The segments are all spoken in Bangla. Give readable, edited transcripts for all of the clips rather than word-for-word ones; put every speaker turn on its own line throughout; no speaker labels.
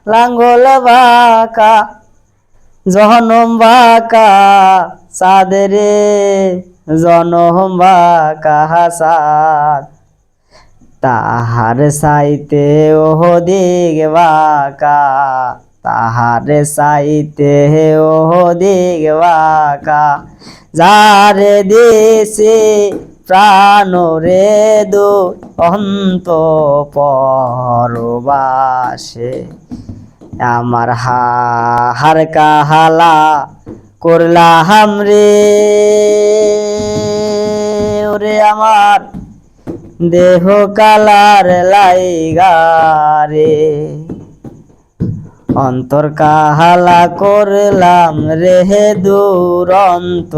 লাঙ্গল বাঁকা জনম বাঁকা চাঁদরে জনম বাঁকা চাঁদ তাহার সাইতে ওদিক বাঁকা তাহার সাইতে ওদিক বাঁকা যারে দেশে প্রাণ রে দু অন্ত পরবাসে আমার হার কাহালা করলাম রে ওরে আমার দেহ কালার লাইগারে অন্তর কাহালা করলাম রে দুরন্ত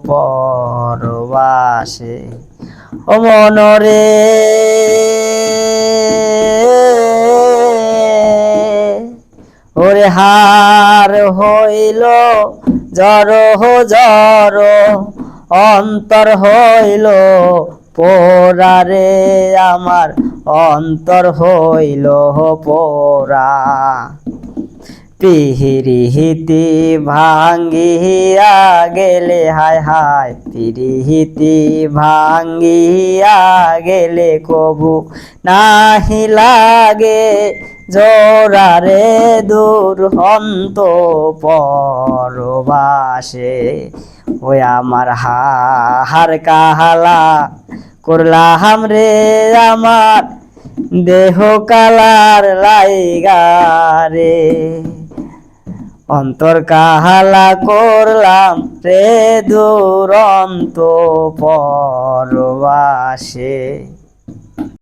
পরবাসে ও মনরে ওরে হার হইল জড় জড় অন্তর হইল পোড়ারে আমার অন্তর হইল পোড়া পিরিহিতি ভাঙ্গিয়া গেলে হায় হায় পিরিহিতি ভাঙ্গিয়া গেলে কবু নাহি লাগে জোরারে দূর অন্ত পরবাসে ওই আমার হার কাহালা করলাম রে আমার দেহ কালার লাইগারে অন্তর কাহালা করলাম রে দুরন্ত পরবাসে।